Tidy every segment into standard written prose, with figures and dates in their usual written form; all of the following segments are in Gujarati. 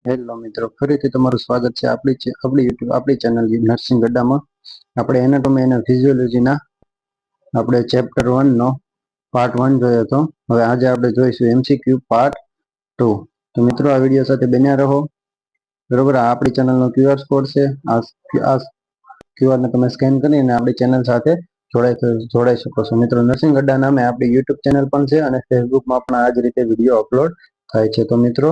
હેલો મિત્રો, ફરીથી તમારું સ્વાગત છે આપણી આપણી ચેનલ નર્સિંગ અડ્ડામાં. આપણે એનાટોમી અને ફિઝિયોલોજીના આપણે ચેપ્ટર 1 નો પાર્ટ 1 જોયો હતો. હવે આજે આપણે જોઈશું MCQ પાર્ટ 2. તો મિત્રો આ વિડીયો સાથે બન્યા રહો. બરોબર, આ આપણી ચેનલનો QR કોડ છે. આ QR ને તમે સ્કેન કરીને આપણી ચેનલ સાથે જોડાઈ શકો છો. મિત્રો, નર્સિંગ અડ્ડા નામે આપણી YouTube ચેનલ પણ છે અને ફેસબુકમાં પણ આ જ રીતે વિડીયો અપલોડ થાય છે. તો મિત્રો,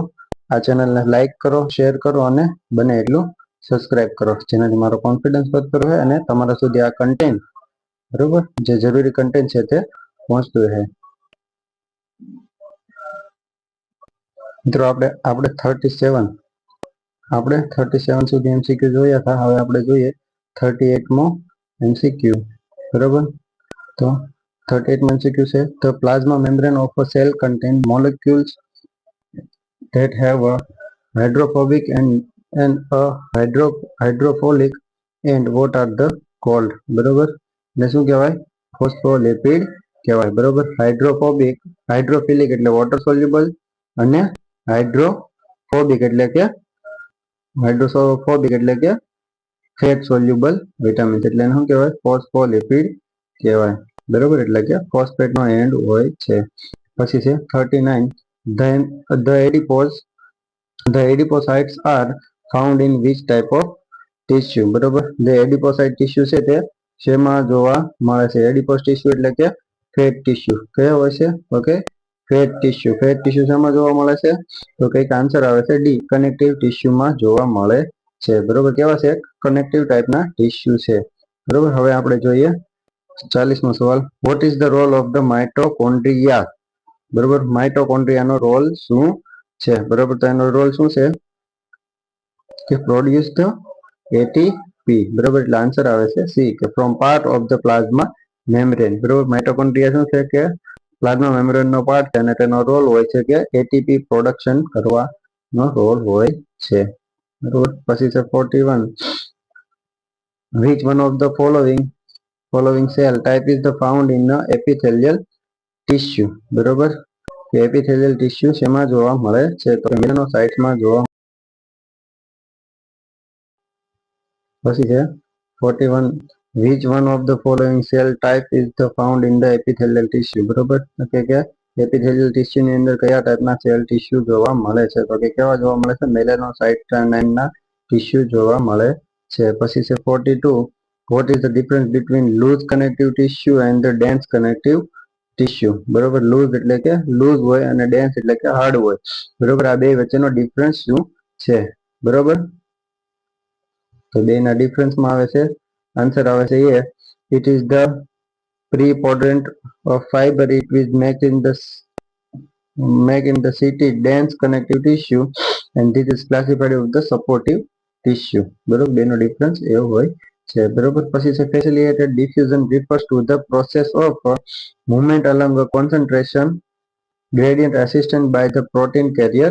આ ચેનલને લાઈક કરો, શેર કરો અને બને એટલું સબસ્ક્રાઇબ કરો, જેનાથી મારો કોન્ફિડન્સ વધતો રહે અને તમારા સુધી આ કન્ટેન્ટ, બરોબર, જે જરૂરી કન્ટેન્ટ છે તે પહોંચતું રહે. મિત્રો, આપણે 37 સુધી MCQ જોયા હતા. હવે આપણે જોઈએ 38મો MCQ. બરોબર, તો 38મો MCQ છે. The plasma membrane of a cell contain molecules that have a hydrophobic and a hydrophilic end. What are the called? બરોબર, ને શું કહેવાય? ફોસ્ફોલિપિડ કહેવાય. બરોબર, હાઇડ્રોફિલિક એટલે વોટર સોલ્યુબલ અને હાઇડ્રોફોબિક એટલે કે ફેટ સોલ્યુબલ વિટામિન, એટલે શું કહેવાય? ફોસ્ફોલિપિડ કહેવાય. બરોબર, એટલે કે ફોસ્ફેટ નો એન્ડ હોય છે. પછી છે 39. The adipocytes are found in which type of tissue? બરોબર, the adipocyte tissue છે તે શેમાં જોવા મળે છે? એડિપોસ ટિશ્યુ એટલે કે ફેટ ટિશ્યુ. કયો હોય છે? Okay, fat tissue. Fat tissue શેમાં જોવા મળે છે? તો કઈક આન્સર આવે છે ડી, કનેક્ટિવ ટિશ્યુમાં જોવા મળે છે. બરોબર, કેવા છે? કનેક્ટિવ ટાઈપના ટિશ્યુ છે. બરોબર, હવે આપણે જોઈએ 40મો સવાલ. What is the role of the mitochondria? બરોબર, માઇટોકોન્ડ્રિયાનો રોલ શું છે? બરોબર, તો એનો રોલ શું છે? કે પ્રોડ્યુસ ધ એટીપી. બરોબર, એટલે આન્સર આવે છે સી, કે from part of the plasma membrane. બરોબર, માઇટોકોન્ડ્રિયા શું છે? કે પ્લાઝમા મેમ્બ્રેન નો પાર્ટ છે અને તેનો રોલ હોય છે કે એટીપી પ્રોડક્શન કરવાનો રોલ હોય છે. બરોબર, પછી છે 41. Which one of the following cell type is the found in the epithelial tissue? બરોબર, કે એપિથેલિયલ ટિશ્યુ શેમાં જોવા મળે છે? તો મેલેનોસાઇટ્સમાં જોવા. પછી છે 41. Which one of the following cell type is the found in the epithelial tissue? બરોબર, કે એપિથેલિયલ ટિશ્યુ ની અંદર કયા ટાઈપના સેલ ટિશ્યુ જોવા મળે છે? તો કે કેવા જોવા મળે છે? મેલેનોસાઇટ નામના ટિશ્યુ જોવા મળે છે. પછી છે 42. What is the difference between loose connective tissue and the dense connective tissue? બરોબર, લૂઝ એટલે કે લૂઝ હોય અને ડેન્સ એટલે કે હાર્ડ હોય. બરોબર, આ બે વચ્ચેનો ડિફરન્સ શું છે? બરોબર, તો બેના ડિફરન્સમાં આવે છે, આન્સર આવે છે એ, it is the preponderant of fiber it is make in the city dense connective tissue and this is classified with the supportive tissue. બરોબર, બેનો ડિફરન્સ એવો હોય છે. બરોબર, પછી છે facilitated diffusion refers to the process of movement along a concentration gradient assisted by the protein carrier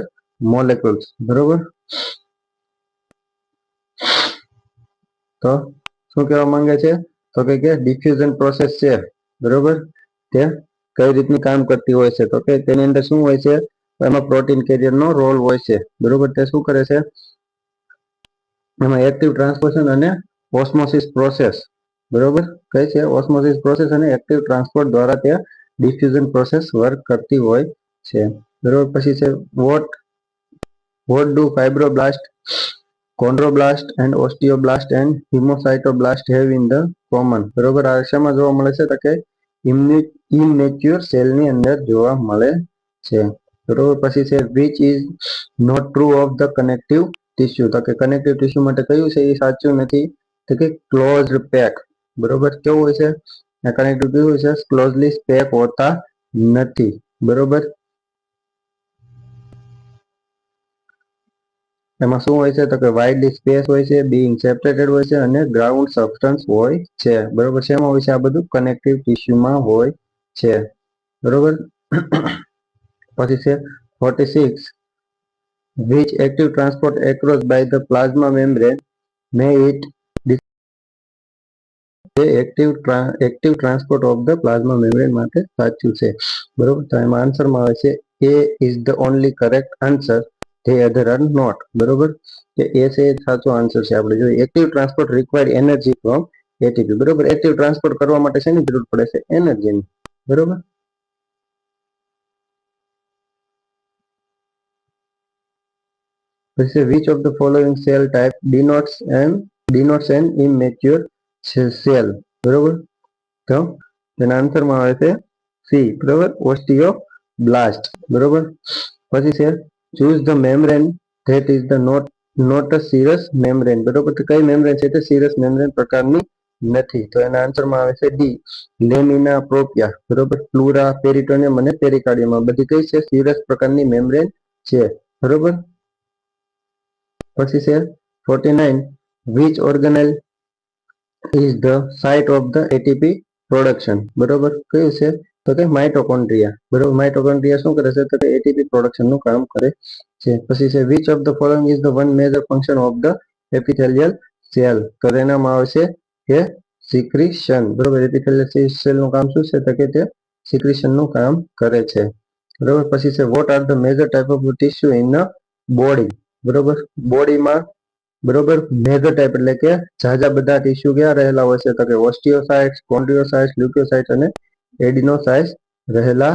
molecules. બરોબર, તો શું કહેવા માંગે છે? તો કે ડિફ્યુઝન પ્રોસેસ છે, બરોબર, તે કઈ રીતની કામ કરતી હોય છે? તો કે તેની અંદર શું હોય છે? એમાં પ્રોટીન કેરિયર નો રોલ હોય છે. બરોબર, તે શું કરે છે? એમાં એક્ટિવ ટ્રાન્સપોર્ટેશન અને ઓસ્મોસિસ પ્રોસેસ. બરોબર, કઈ છે? ઓસ્મોસિસ પ્રોસેસ અને એક્ટિવ ટ્રાન્સપોર્ટ દ્વારા તે ડિફ્યુઝન પ્રોસેસ વર્ક કરતી હોય છે. બરોબર, પછી છે what do fibroblast, chondroblast and osteoblast and hemocytoblast have in the common? બરોબર, આ શેમાં જોવા મળે છે? તો કે ઇમમેચ્યોર સેલ ની અંદર જોવા મળે છે. બરોબર, પછી છે which is not true of the connective tissue? તો કે કનેક્ટિવ ટિશ્યુ માટે કયું છે એ સાચું નથી? તો કે ક્લોઝડ પેક. બરોબર, કેવું હોય છે? કનેક્ટિવ ટિશ્યુ છે ક્લોઝલી પેક હોતા નથી. બરોબર, એમાં શું હોય છે? તો કે વાઇડલી સ્પેસ હોય છે, બીઇંગ સેપરેટેડ હોય છે અને ગ્રાઉન્ડ સબસ્ટન્સ હોય છે. બરોબર, શેમાં હોય છે? આ બધું કનેક્ટિવ ટિશ્યુમાં હોય છે. બરોબર, પછી છે 46. which active transport across by the plasma membrane may it active transport of the plasma membrane માટે સાચું છે. બરોબર, તો એમાં આન્સરમાં આવે છે A is the only correct answer. They other are not. બરોબર, કે એ છે સાચો આન્સર છે. આપણે જોઈએ active transport required energy from ATP. બરોબર, એક્ટિવ ટ્રાન્સપોર્ટ કરવા માટે શેની જરૂર પડે છે? એનર્જીની. બરોબર, પછી which of the following cell type denotes an immature cell. બરોબર, તો તેના આન્સરમાં આવે છે સી. બરોબર, ઓસ્ટિયોબ્લાસ્ટ. બરોબર, પછી છે choose the membrane that is the not a serous membrane. બરોબર, તો કઈ મેમ્બ્રેન છે તે serous membrane પ્રકારની નથી? તો એના આન્સરમાં આવે છે ડી, લેમિના પ્રોપિયા. બરોબર, પ્લુરા, પેરિટોનિયમ અને પેરિકાર્ડિયમ આ બધી કઈ છે? serous પ્રકારની મેમ્બ્રેન છે. બરોબર, પછી છે 49 which organelle is the site of the ATP production. બરોબર, કયું છે? તો કે માઇટોકોન્ડ્રિયા. બરોબર, માઇટોકોન્ડ્રિયા શું કરે છે? તો કે એટીપી પ્રોડક્શન નું કામ કરે છે. પછી છે which of the following is the one major function of the epithelial cell. તો એનામાં આવશે કે સિક્રીશન. બરોબર, એપિથેલિયલ સેલ નું કામ શું છે? તો કે તે સિક્રીશન નું કામ કરે છે. બરોબર, પછી છે what are the major type of tissue in the body. બરોબર, બોડીમાં બરોબર મેજર ટાઈપ એટલે કે ઝાઝા બધા ટીસ્યુ ક્યાં રહેલા હોય છે? તો કે ઓસ્ટિયોસાઇટ્સ, કોન્ડ્રિયોસાઇટ્સ, લ્યુકોસાઇટ્સ અને એડિનોસાઇટ્સ રહેલા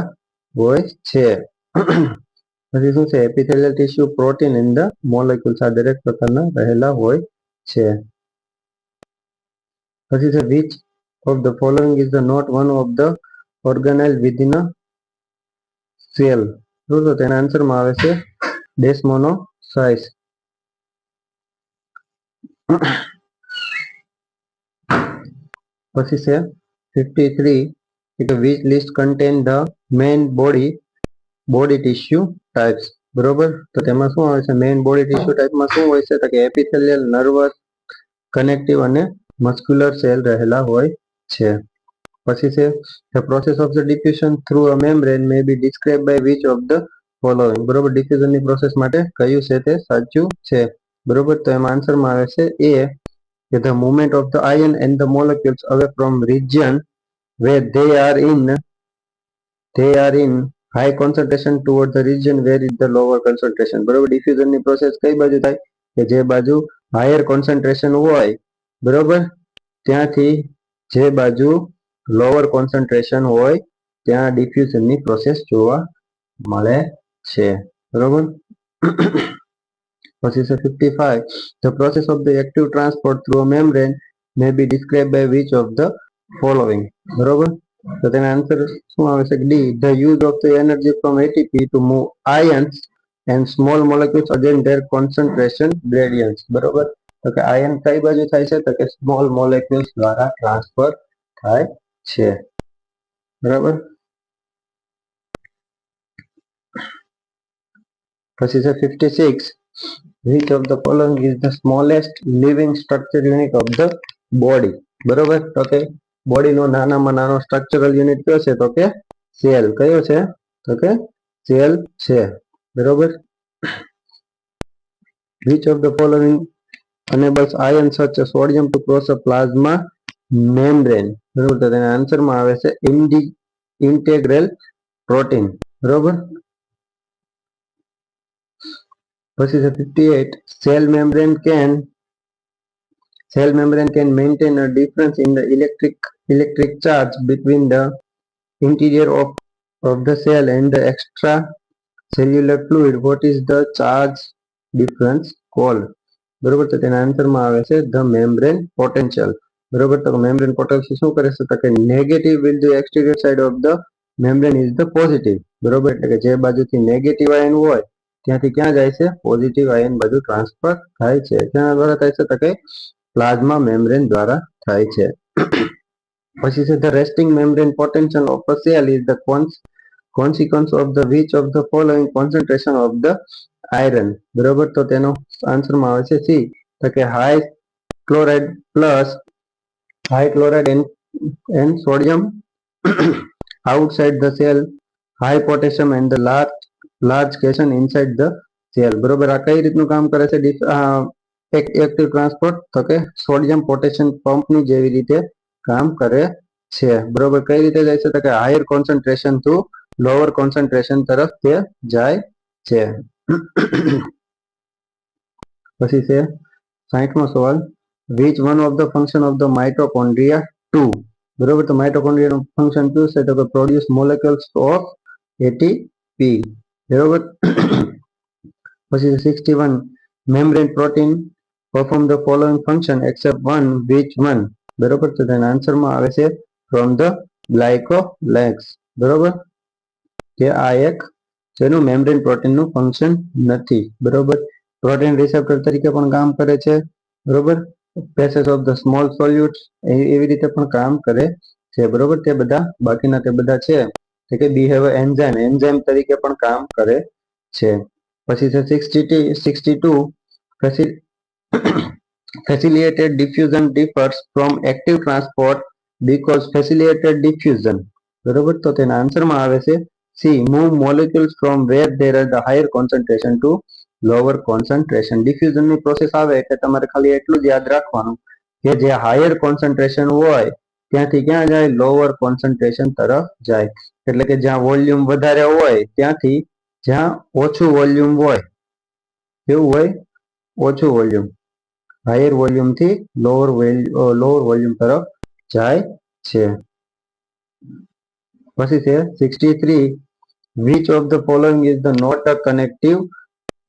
હોય છે. પછી શું છે? Epithelial tissue, protein and the molecules આ દરેક પ્રકારના રહેલા હોય છે. પછી છે which of the following is the not one of the organelle within a cell. તો તેના આન્સરમાં આવે છે ડેસ્મોનોસાઇટ્સ. પછી છે 53 કે which list contain the main body tissue types. બરોબર, તો તેમાં શું આવે છે? મેઇન બોડી ટિશ્યુ ટાઈપમાં શું હોય છે? તો કે એપિથેલિયલ, નર્વસ, કનેક્ટિવ અને મસ્ક્યુલર સેલ રહેલા હોય છે. પછી છે the process of the diffusion through a membrane may be described by which of the following. બરોબર, ડિફ્યુઝન ની પ્રોસેસ માટે કયું છે તે સાચું છે? બરોબર, તો એમાં આન્સરમાં આવે છે એ, the movement of the ion and the molecules away from region where they are in high concentration toward the region where is the lower concentration. બરોબર, ડિફ્યુઝન ની પ્રોસેસ કઈ બાજુ થાય? કે જે બાજુ હાયર કોન્સન્ટ્રેશન હોય, બરોબર, ત્યાંથી જે બાજુ લોઅર કોન્સન્ટ્રેશન હોય ત્યાં ડિફ્યુઝન ની પ્રોસેસ જોવા મળે છે. બરોબર, પછી છે 55 the process of the active transport through a membrane may be described by which of the following. બરોબર, તો તેના આન્સર શું આવે છે? D, the use of the energy from ATP to move ions and small molecules against their concentration gradients. બરોબર, તો કે આયન કઈ બાજુ થાય છે? તો કે સ્મોલ મોલેક્યુલ્સ દ્વારા ટ્રાન્સફર થાય છે. બરાબર, પછી છે 56 which of the following is the smallest living structure unit of the body. બરોબર, તો કે બોડી નો નાનામાં નાનો સ્ટ્રક્ચરલ યુનિટ કયો છે? તો કે સેલ. કયો છે? તો કે સેલ છે. બરોબર, which of the following enables ion such as sodium to cross a plasma membrane. બરોબર, તો તેના આન્સરમાં આવે છે ઇન્ટેગ્રલ પ્રોટીન. બરોબર, પછી છે 58 cell membrane can maintain a difference in the electric charge between the interior of the cell and the extracellular fluid. What is the charge difference called? બરોબર, તો તેના આન્સરમાં આવે છે the membrane potential. બરોબર, તો membrane potential શું કરે છે? તો કે negative with the exterior side of the membrane is the positive. બરોબર, એટલે કે જે બાજુથી નેગેટિવ આયન હોય ત્યાંથી ક્યાં જાય છે? પોઝિટિવ આયન બાજુ ટ્રાન્સફર થાય છે. તેના દ્વારા થાય છે? તો કે પ્લાઝ્મા મેમ્બ્રેન દ્વારા થાય છે. પછી છે the resting membrane potential of a cell is the consequence of the which of the following concentration of the iron. બરોબર, તો તેનો આન્સરમાં આવે છે સી, તો કે high chloride and sodium outside the cell, high potassium and the large cation inside the cell. બરોબર, આ કઈ રીતનું કામ કરે છે એક્ટિવ ટ્રાન્સપોર્ટ? તો કે સોડિયમ પોટેશિયમ પંપની જેવી રીતે કામ કરે છે. બરોબર, કઈ રીતે જાય છે? તો કે higher concentration to lower concentration તરફ તે જાય છે. પછી છે 60મો સવાલ which one of the function of the mitochondria 2 બરોબર તો માઇટોકોન્ડ્રિયા નું ફંક્શન કયું છે તો કે પ્રોડ્યુસ મોલેક્યુલ્સ ઓફ ATP બરોબર પછી 61 membrane protein perform the following function except one which one બરોબર તો તેના આન્સરમાં આવે છે from the glycolegs બરોબર કે આ એક જેનું મેમ્બ્રેન પ્રોટીન નું ફંક્શન નથી બરોબર પ્રોટીન રિસેપ્ટર તરીકે પણ કામ કરે છે બરોબર પેસેજ ઓફ ધ સ્મોલ સોલ્યુટ્સ એવી રીતે પણ કામ કરે છે બરોબર તે બધા બાકીના તે બધા છે કે બિહેવ એન્ઝાઇમ તરીકે પણ કામ કરે છે પછી છે 62 facilitated diffusion differs from active transport because facilitated diffusion બરોબર તો તેના આન્સરમાં આવે છે C move molecules from where there is a higher concentration to lower concentration diffusion ની પ્રોસેસ આવે એટલે તમારે ખાલી એટલું જ યાદ રાખવાનું કે જે હાયર કોન્સન્ટ્રેશન હોય ત્યાંથી ક્યાં જાય લોઅર કોન્સન્ટ્રેશન તરફ જાય એટલે કે જ્યાં વોલ્યુમ વધારે હોય ત્યાંથી જ્યાં ઓછું વોલ્યુમ હોય કેવું હોય ઓછું વોલ્યુમ હાયર વોલ્યુમ થી લોઅર વોલ્યુમ તરફ જાય છે પછી છે 63 which of the following is the not a connective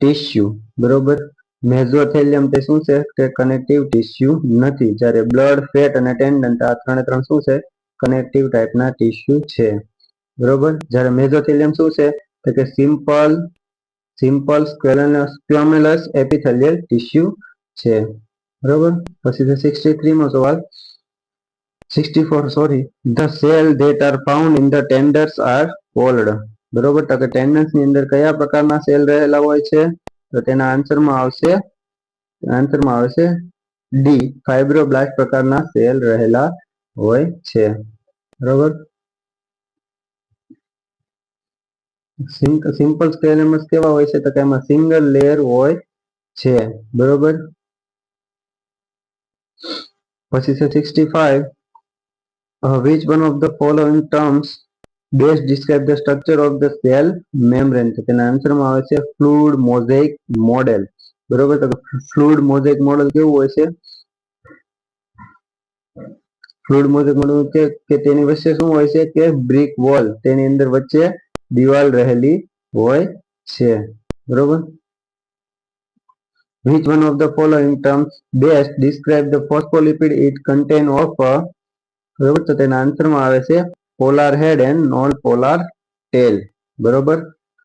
tissue બરોબર મેઝોથેલિયમ તે શું છે કે કનેક્ટિવ ટિશ્યુ નથી જ્યારે બ્લડ ફેટ અને ટેન્ડન આ ત્રણ શું છે કનેક્ટિવ ટાઈપના ટિશ્યુ છે બરોબર જ્યારે મેઝોથેલિયમ શું છે તો કે સિમ્પલ સ્ક્વેમ્યુલસ એપિથેલિયલ ટિશ્યુ છે બરોબર પછી છે 63 મો સવાલ 64 the cell that are found in the tendons are called બરોબર તો કે ટેન્ડન્સ ની અંદર કયા પ્રકારના સેલ રહેલા હોય છે તો તેના આન્સરમાં આવશે ડી ફાઇબ્રોબ્લાસ્ટ પ્રકારના સેલ રહેલા હોય છે બરોબર સિમ્પલ સ્ક્વેમ્યુલસ કેવા હોય છે તો કે એમાં સિંગલ લેયર હોય છે બરોબર પછી છે 65 which one of the following terms best describe the structure of the cell membrane તો તેના આન્સરમાં આવે છે fluid mosaic model બરોબર તો fluid mosaic model કેવું હોય છે fluid mosaic model કે તેની વચ્ચે શું હોય છે કે brick wall તેની અંદર વચ્ચે દીવાલ રહેલી હોય છે બરોબર which one of the following terms best describe the phospholipid it contain of બરોબર તો તેના આન્સરમાં આવે છે polar head and non polar tail બરોબર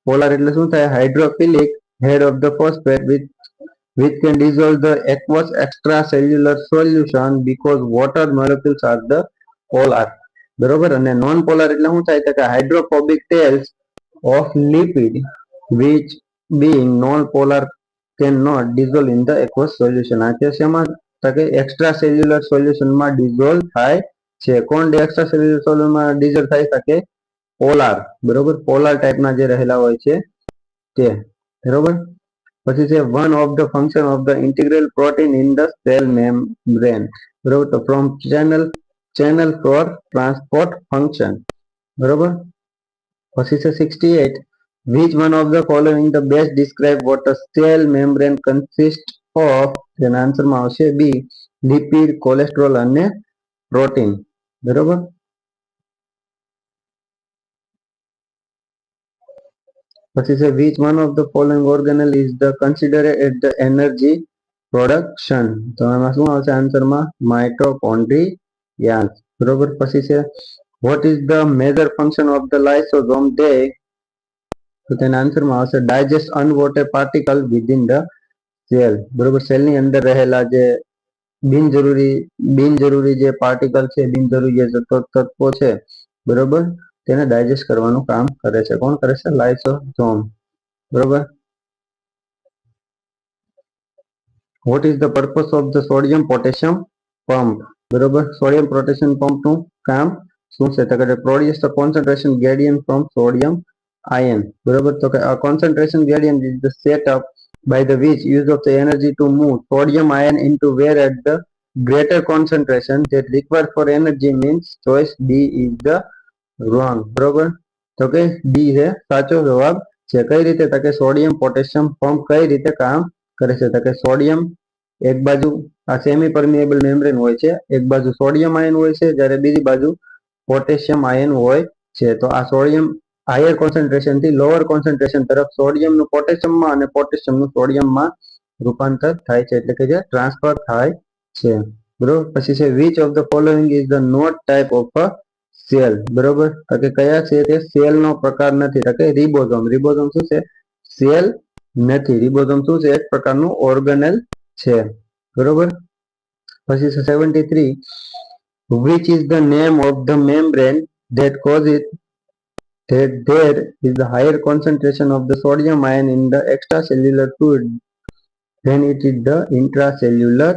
પોલાર એટલે શું થાય hydrophilic head of the phosphate which can dissolve the aqueous extracellular solution because water molecules are the polar બરોબર અને નોન પોલાર એટલે શું થાય કે hydrophobic tails of lipid which being non polar cannot dissolve in the aqueous solution આ કે શેમાં તો કે extracellular solution માં dissolve થાય છે કોણ extracellular solution માં dissolve થઈ શકે પોલાર બરોબર પોલાર ટાઈપના જે રહેલા હોય છે તે બરોબર પછી છે one of the function of the integral protein in the cell membrane બરોબર તો from channel for transport function બરોબર પછી છે 68 which one of the following the best describe what a cell membrane consists of તેના આન્સરમાં આવશે બી લિપિડ કોલેસ્ટ્રોલ અને પ્રોટીન બરોબર પછી છે which one of the following organelle is the considered at the energy production તો આમાં શું આવશે આન્સરમાં માઇટોકોન્ડ્રિયા બરોબર પછી છે what is the major function of the lysosome they તો તેના આન્સરમાં આવશે digest unwanted particle within the cell બરોબર સેલની અંદર રહેલા જે બિનજરૂરી જે પાર્ટિકલ છે બિનજરૂરી જે તત્વો છે બરોબર તેને ડાયજેસ્ટ કરવાનું કામ કરે છે કોણ કરે છે લાઇસોસોમ બરોબર what is the purpose of the sodium potassium pump બરોબર સોડિયમ પોટેશિયમ પંપ નું કામ શું છે તો કે produce the concentration gradient from sodium ion બરોબર તો કે concentration gradient is the setup by the which use of the energy to move sodium ion into where at the greater concentration that required for energy means choice D is the wrong બરોબર તો કે D છે સાચો જવાબ છે કઈ રીતે તો કે સોડિયમ પોટેશિયમ પંપ કઈ રીતે કામ કરે છે? તો કે સોડિયમ એક બાજુ આ સેમી પરમિએબલ મેમ્બ્રેન હોય છે, એક બાજુ સોડિયમ આયન હોય છે, જ્યારે બીજી બાજુ પોટેશિયમ આયન હોય છે. તો આ સોડિયમ હાયર કોન્સન્ટ્રેશન થી લોઅર કોન્સન્ટ્રેશન તરફ સોડિયમનું પોટેશિયમમાં અને પોટેશિયમનું સોડિયમમાં રૂપાંતર થાય છે, એટલે કે જે ટ્રાન્સફર થાય છે. બરોબર. પછી છે which of the following is the not type of a cell. બરોબર. તો કે કયા છે તે સેલ નો પ્રકાર નથી? તો કે રિબોઝોમ. રિબોઝોમ શું છે? સેલ નથી. રિબોઝોમ શું છે? એક પ્રકારનું ઓર્ગેનેલ છે. બરોબર. પછી છે 73 which is the name of the membrane that causes that there is a higher concentration of the sodium ion in the extracellular fluid than it is the intracellular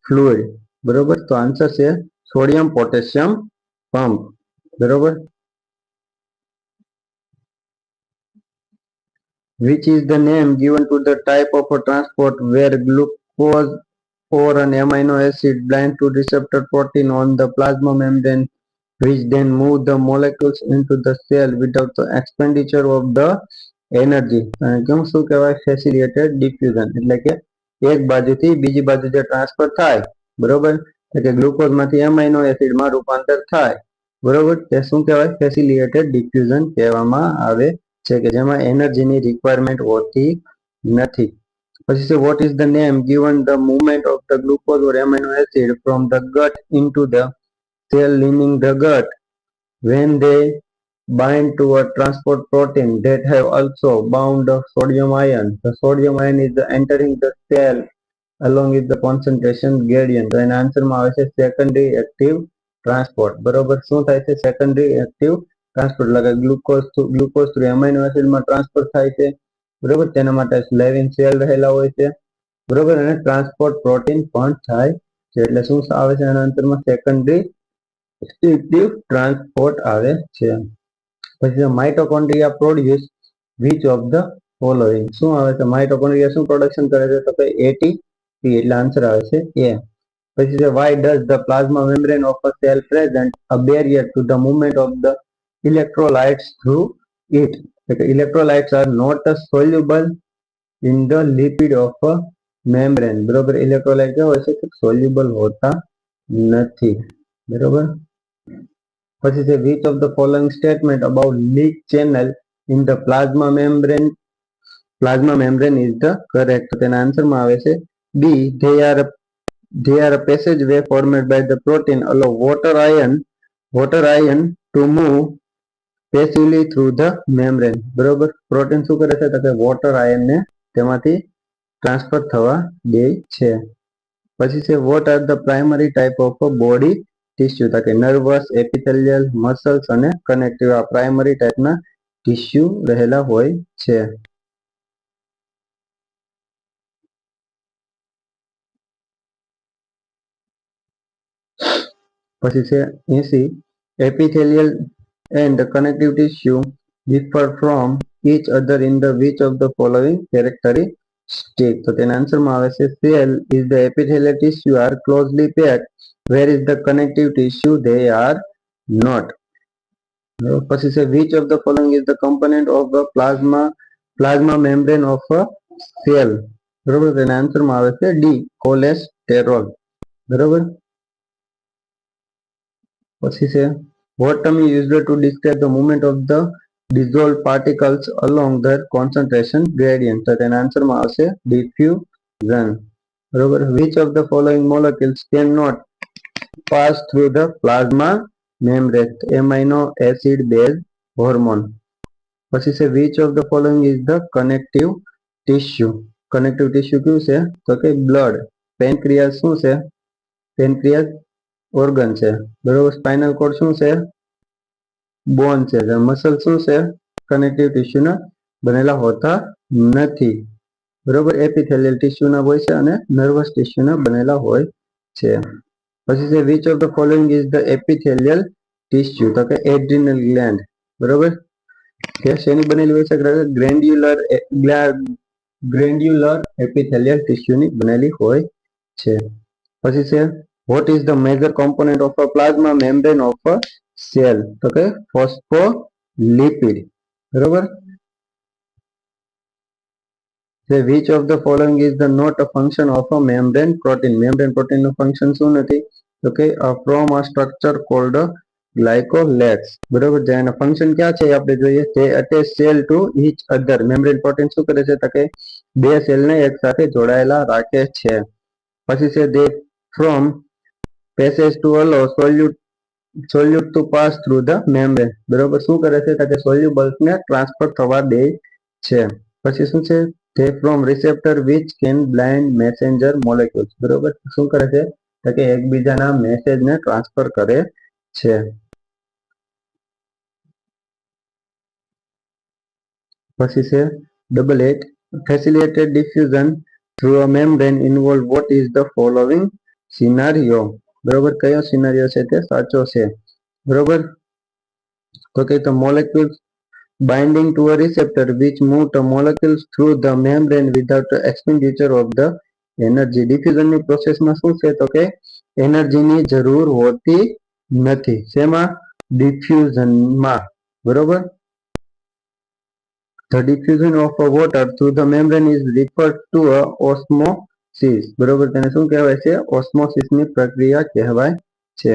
fluid. બરોબર. તો આન્સર છે સોડિયમ પોટેશિયમ પંપ. બરોબર. which is the name given to the type of a transport where glucose or an amino acid bind to receptor protein on the plasma membrane, which then move the molecules into the cell without the expenditure of the energy. કેમ શું કહેવાય? ફેસિલિટેડ ડિફ્યુઝન. એટલે કે એક બાજુથી બીજી બાજુ જે ટ્રાન્સફર થાય, બરોબર, એટલે કે ગ્લુકોઝ માંથી એમાઇનો એસિડમાં રૂપાંતર થાય, બરોબર, તે શું કહેવાય? ફેસિલિટેડ ડિફ્યુઝન કહેવામાં આવે છે, કે જેમાં એનર્જીની રિક્વાયરમેન્ટ હોતી નથી. પછી છે what is the name given the movement of the glucose or amino acid from the gut into the cell leaving the gut when they bind to a transport protein that have also bound a sodium ion. The sodium ion is entering the cell along with the concentration gradient. તો એના આન્સરમાં આવે છે સેકન્ડરી એક્ટિવ ટ્રાન્સપોર્ટ. બરોબર. શું થાય છે? સેકન્ડરી એક્ટિવ ટ્રાન્સપોર્ટ એટલે કે ગ્લુકોઝ થ્રુ એમાઇનો એસિડમાં ટ્રાન્સફર થાય છે. બરોબર. તેના માટે લેવિન સેલ રહેલા હોય છે. બરોબર. અને ટ્રાન્સપોર્ટ પ્રોટીન પણ થાય છે. એટલે શું આવે છે એના આન્સરમાં? સેકન્ડરી એક્ટિવ ટ્રાન્સપોર્ટ આવે છે. પછી mitochondria produce which of the following. શું આવે છે? માઇટોકોન્ડ્રિયા શું પ્રોડક્શન કરે છે? તો કે એટીપી. એટલે આન્સર આવે છે એ. પછી છે why does the plasma membrane of a cell present a barrier to the movement of the electrolytes through it. Electrolytes are not soluble in the lipid of a membrane. બરોબર. ઇલેક્ટ્રોલાઇટ કેવા હોય છે? સોલ્યુબલ હોતા નથી. બરોબર. પછી છે which of the following statement about leak channel in the plasma membrane is the correct. તો તેના આન્સરમાં આવે છે B. they are a passageway formed by the protein allow water ion to move passively through the membrane. બરોબર. પ્રોટીન શું કરે છે? તો કે વોટર આયન ને તેમાંથી ટ્રાન્સફર થવા દે છે. પછી છે what are the primary type of a body tissue. તો કે નર્વસ, એપિથેલિયલ, મસલ્સ અને કનેક્ટિવ આ પ્રાઇમરી ટાઈપના ટિશ્યુ રહેલા હોય છે. પછી છે 80 epithelial and connective tissue differ from each other in the which of the following characteristic. તો તેના આન્સરમાં આવે છે cell is the epithelial tissue are closely packed whereas the connective tissue they are not. પછી છે which of the following is the component of the plasma membrane of a cell. બરોબર. તેના આન્સરમાં આવે છે D. કોલેસ્ટેરોલ. બરોબર. પછી છે what term is used to describe the movement of the dissolved particles along the concentration gradient. તો તેના આન્સરમાં આવશે diffusion. બરોબર. which of the following molecules cannot pass through the plasma membrane. amino acid base hormone. પછી છે which of the following is the connective tissue. connective tissue કયું છે? તો કે blood. પેનક્રિયાસ શું છે? પેનક્રિયાસ ઓર્ગન છે. બરોબર. સ્પાઇનલ કોર્ડ શું છે? બોન છે. મસલ શું છે? કનેક્ટિવ ટિશ્યુ ના બનેલા હોતા નથી. બરોબર. એપિથેલિયલ ટિશ્યુ ના હોય છે અને નર્વસ ટિશ્યુ ના બનેલા હોય છે. પછી છે which of the following is the epithelial tissue. તો કે એડ્રિનલ ગ્લેન્ડ. બરોબર. કે શેની બનેલી હોય છે? ગ્રેન્ડ્યુલર એપિથેલિયલ ટિશ્યુ ની બનેલી હોય છે. પછી છે what is the major component of a plasma membrane of a cell. તો કે ફોસ્ફોલિપિડ. બરોબર. which of the following is the not a function of a membrane protein? Membrane protein નું function શું નથી? તો કે from a structure called glycolex. બરોબર, જેના function ક્યાં છે આપણે જોઈએ. તે attach cell to each other. membrane protein શું કરે છે? તો કે બે સેલ ને એક સાથે જોડાયેલા રાખે છે. પછી છે they from passage to allow solute to pass through the membrane. બરોબર, શું કરે છે? તો કે solubles ને ટ્રાન્સફર થવા દે છે. પછી શું છે? they from receptor which can bind messenger molecules. બરોબર, શું કરે છે? તો કે એકબીજાના મેસેજ ને ટ્રાન્સફર કરે છે. પછી છે 88 facilitated diffusion through a membrane involve what is the following scenario? બરોબર, કયો સિનારિયો છે તે સાચો છે? બરોબર, તો કે the molecules binding to a receptor which move the molecules through the membrane without the expenditure of the energy. diffusion ની પ્રોસેસમાં શું છે? તો કે એનર્જીની જરૂર હોતી નથી. શેમાં? ડિફ્યુઝનમાં. બરોબર, the diffusion of a water through the membrane is referred to a osmosis. બરોબર, તેને શું કહેવાય છે? ઓસ્મોસિસ ની પ્રક્રિયા કહેવાય છે.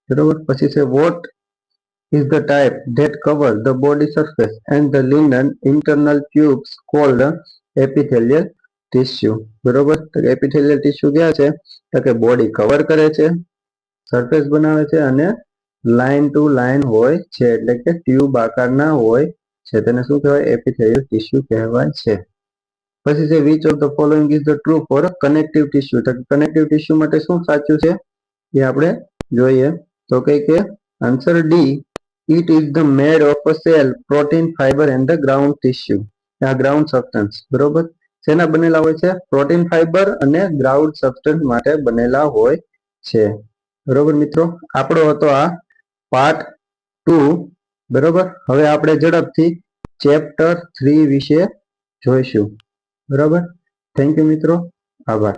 બરોબર, પછી છે what is the type that covers the body surface and the linen internal tubes called epithelial tissue. બરોબર, તો epithelial tissue ક્યાં છે? તો કે બોડી કવર કરે છે, સરફેસ બનાવે છે અને લાઇન ટુ લાઇન હોય છે, એટલે કે ટ્યુબ આકારના હોય છે. તેને શું કહેવાય? એપિથેલિયલ ટિશ્યુ કહેવાય છે. પછી છે which of the following is the true for connective tissue? તો કનેક્ટિવ ટિશ્યુ માટે શું સાચું છે એ આપણે જોઈએ. તો કે answer D, it is the made of a cell, protein, fiber and the ground tissue. આ ગ્રાઉન્ડ સબસ્ટન્સ. બરોબર, શેના બનેલા હોય છે? પ્રોટીન, ફાઈબર અને ગ્રાઉન્ડ સબસ્ટન્સ માટે બનેલા હોય છે. બરોબર મિત્રો, આપણો હતો આ પાર્ટ 2. બરોબર, હવે આપણે ઝડપથી ચેપ્ટર 3 વિશે જોઈશું. બરોબર, થેન્ક યુ મિત્રો, આભાર.